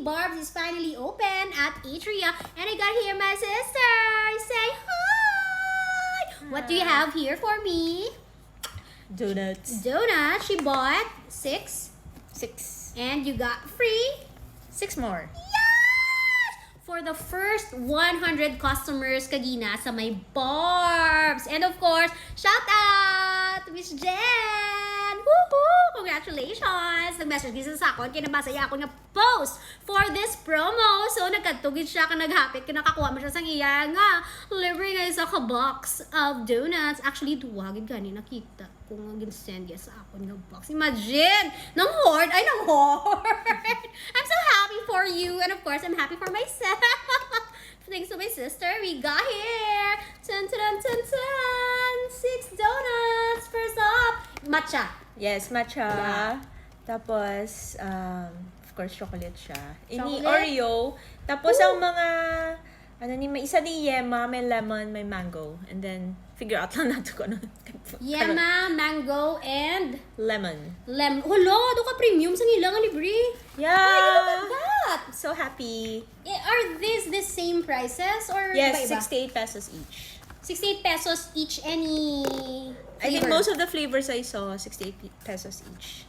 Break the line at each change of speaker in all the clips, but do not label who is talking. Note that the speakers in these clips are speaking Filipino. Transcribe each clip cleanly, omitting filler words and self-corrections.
Barbs is finally open at Atria, and I got here my sister. Say hi. What do you have here for me?
Donuts.
Donuts. She bought 6.
6.
And you got free
6 more.
Yes! For the first 100 customers kagina sa may Barbs. And of course, shout out Miss Jen! Woohoo! Congratulations! Nag-message din sa akon, kinabasa niya ako nga post for this promo. So, nagkatugid siya, naghapit, nakakuha mo siya sa iya nga. Libre nga isa ka box of donuts. Actually, duwagin gani, nakita ko nga ginsend niya sa akon nga box. Imagine! Nang hoard! Ay, nang hoard! I'm so happy for you. And of course, I'm happy for myself. Thanks to my sister, we got here. Tan, tan, tan, tan. 6 donuts. First up, matcha.
Yes, matcha.
Yeah.
Tapos, of course, chocolate siya. Ini
Chocolate?
Oreo. Tapos, ang mga, may isa ni Yema, may lemon, may mango. And then, figure out lang natin kung ano.
Yema, mango, and
Lemon.
lemon. Hala, doon ka premium sa nila nga libre.
Yeah!
Ay, look at that.
So happy.
Are these the same prices or
Yes,
iba-iba?
68 pesos each.
68 pesos each, any
I think
flavor.
most of the flavors I saw, 68 pesos each.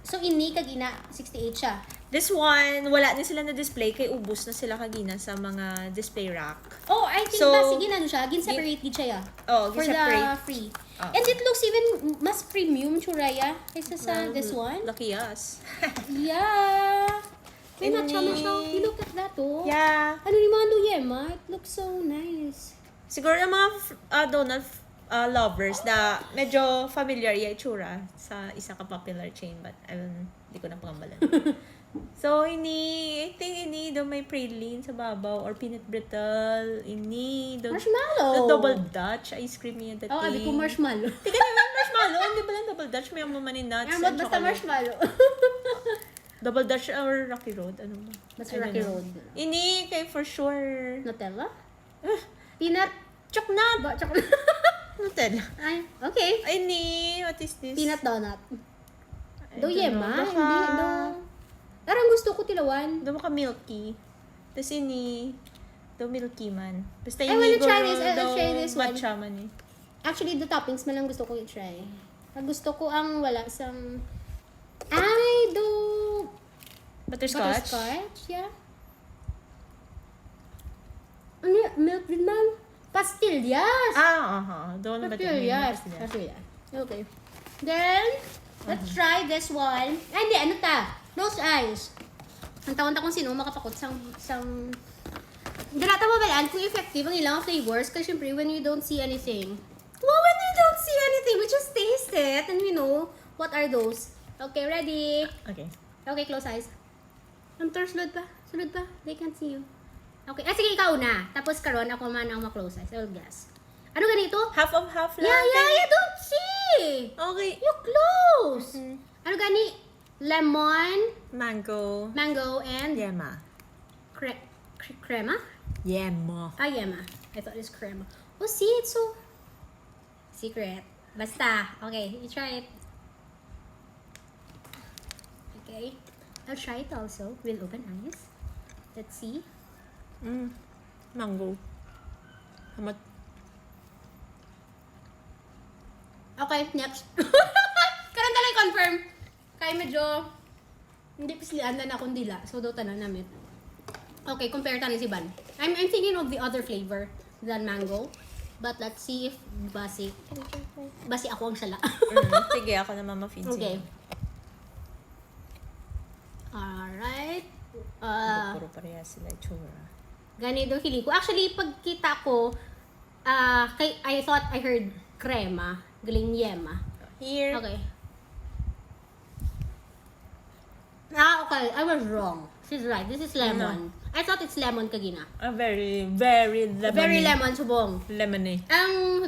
So, ini kagina, 68 siya.
This one, wala na sila na-display, kay ubos na sila kagina sa mga display rack.
Oh, I think
So,
sige na siya. Gin-separate gid siya.
Oh,
For the
gin-separate.
free.
Oh.
And it looks even mas premium, Churaya, kaysa sa this one.
Lucky us.
Yeah. May
Ini-
matcha mo siya. You look at that, oh.
Yeah.
Ano ni Mando Yema? It looks so nice.
Siguro yung mga donut lovers na medyo familiar yung itsura sa isa ka popular chain, but hindi ko na pangambalan. So, I think do may praline sa babaw or peanut brittle. Do
Marshmallow.
The double Dutch ice cream yung dati.
Oh, abi ko marshmallow.
Hindi ka naman marshmallow. Hindi ba lang double Dutch? May manin nuts
Ano
and
basta
chocolate.
marshmallow.
Double Dutch or Rocky Road? Ano ba?
Basta
I don't
Rocky
know.
Road.
Ini kay for sure.
Nutella? Peanut
Choknat.
chocolate.
Nutella.
Ay, okay.
Ini, what is this?
Peanut donut.
I
Do
don't
Yema?
know.
Hindi, do. Parang gusto ko tilawan.
Do ka milky. Tapos ini, do milky man. Basta
I wanna
ini
try
guro
this. I'll try this one.
matcha man eh.
Actually, the toppings man lang gusto ko i-try. Ang gusto ko ang wala sang... Ay, do...
Butterscotch?
Butterscotch, yeah. Ano yan? Milk din man. Pastillas!
Doon ba
Pastillas. Pastillas. Okay. Then, let's try this one. Ay, hindi. Ano ta? Close eyes. Ang taon-ta kung sino makapakot sang... Ganata mo ba yan kung effective ang ilang flavors? Kasi syempre, when you don't see anything. Well, when you don't see anything, we just taste it and we know what are those. Okay, ready?
Okay.
Okay, close eyes. Sunod pa. Sunod pa. They can't see you. Okay. Sige, ikaw na. Tapos karon ako man ang ma-close eyes. I will guess. Ano ganito?
Half of half lang.
Yeah, don't see!
Okay.
You close!
Mhm.
Ano gani? Lemon,
Mango.
mango, and
Yema.
crema?
Yema.
Ah, yema. I thought it's crema. Oh, see, it's so... Secret. Basta. Okay, you try it. Okay. I'll try it also. We'll open eyes. Let's see.
Mango. Hamat.
Okay, next. Karon talay confirm. Kaya medyo hindi pislian na akong dila. So, daw tanan namin. Okay, compare tanin si Ban. I'm thinking of the other flavor than mango. But let's see if basi ako ang sala.
Sige, ako naman ma-feed
Okay.
sa'yo.
Alright.
Puro pareha sila itsura.
Ganito feeling ko. Actually, pagkita ko, I thought I heard crema. Galing yema.
Here.
Okay. Okay. I was wrong. She's right. This is lemon. I thought it's lemon kagina.
Very, very lemony.
Very lemon, subong.
Lemony.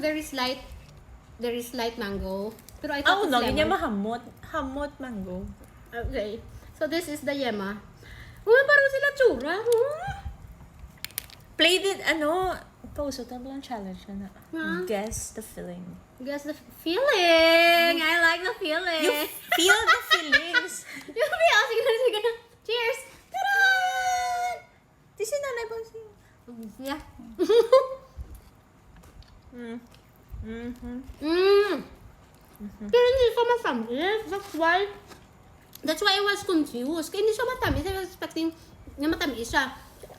Very slight mango. Pero I thought
Oh,
it's
no.
lemon.
Ganyan mahamot. Hamot mango.
Okay. So this is the yema. Uy, parang sila tsura.
Played it, Pauso, tablang challenge na.
Huh?
Guess the filling.
Guess the feeling. I like the feeling.
You feel the feelings.
You feel? Sige na. Cheers. Ta-da!
Di si nanay ba siya?
Yeah.
Mm-hmm.
Pero hindi siya matamis. That's why I was confused. Kaya hindi siya matamis. I was expecting na matamis siya.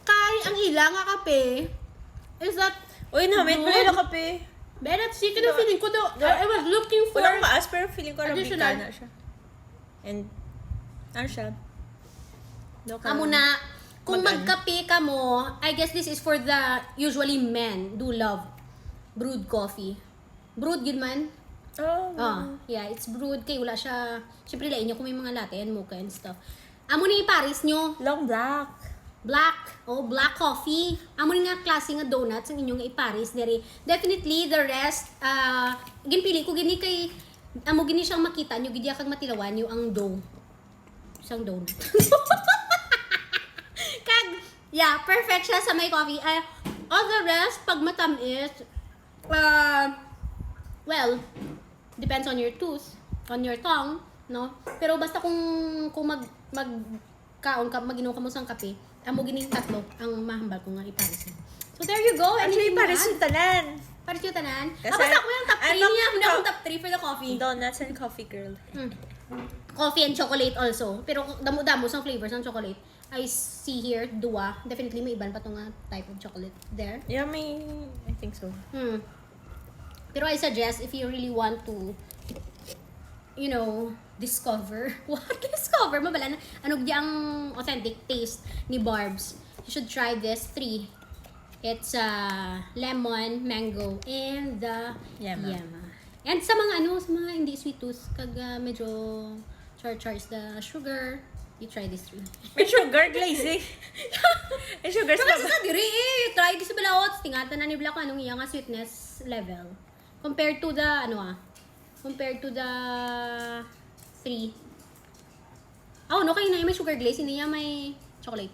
Kaya ang ila nga kape is that
Uy, namin pala yung kape.
but that's chicken na feeling ko I was looking for
Walang maas, pero feeling ko
additional.
Arabicana siya. And, ano siya?
Amo na, kung
Mag-ano?
magkape ka mo, I guess this is for the usually men do love brewed coffee. Brewed yun man? Yeah, it's brewed. Kaya wala siya, syempre lain nyo kung may mga latte and mocha and stuff. Amo ni Paris nyo,
Long black.
black coffee. Amo ni nga klase nga donuts ang inyong iparis dere. Definitely the rest ginpili ko gini kay amo gini siyang makita nyo gidi kag matilawan yung ang dough. Isang donut. Kag yeah, perfect siya sa may coffee. All the rest pag matamis well, depends on your tooth, on your tongue, no? Pero basta kung magkaon ka, mag-inom ka mo sang kape, amo gining tatlo ang mahambal ko nga iparis. So there you go.
Actually, pares yung tanan.
Paris yung tanan.
Kasi-
Basta ako yung top 3
ano-
niya. Hindi akong top 3 for the coffee.
Donuts and coffee girl.
Coffee and chocolate also. Pero damo-damo sang flavors ng chocolate. I see here, dua. Definitely may iban pa itong type of chocolate there.
Yummy. I think so.
Pero I suggest if you really want to, you know, discover. What? Discover? Mabala na. Ano ang authentic taste ni Barbs. You should try this 3. It's lemon, mango, and the
Yama.
And sa mga sa mga hindi sweet tooth, kag medyo char-chars the sugar, you try this 3.
May sugar glaze eh. May sugar
Pero kasi
sa
sa diri try this balaot, tingatan na ni Black anong iya nga sweetness level. Compared to the, compared to the 3. Oh, no, kayo na may sugar glaze, hindi niya may chocolate.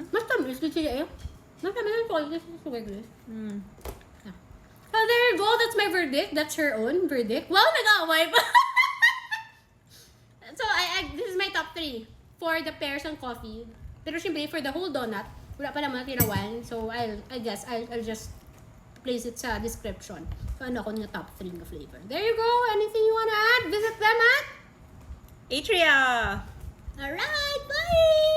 Mas tamis din siya eh. Mas tamis ng chocolate sa sugar glaze. Yeah. So there you go, that's my verdict. That's her own verdict. Wow, nag-aaway pa. So, this is my top 3 for the pears and coffee. Pero syempre, for the whole donut, wala pa naman tinawan. So, I guess, I'll just place it sa description. So, ano ako ng top 3 na flavor. There you go. Anything you wanna add? Visit them at?
Atria.
Alright, bye!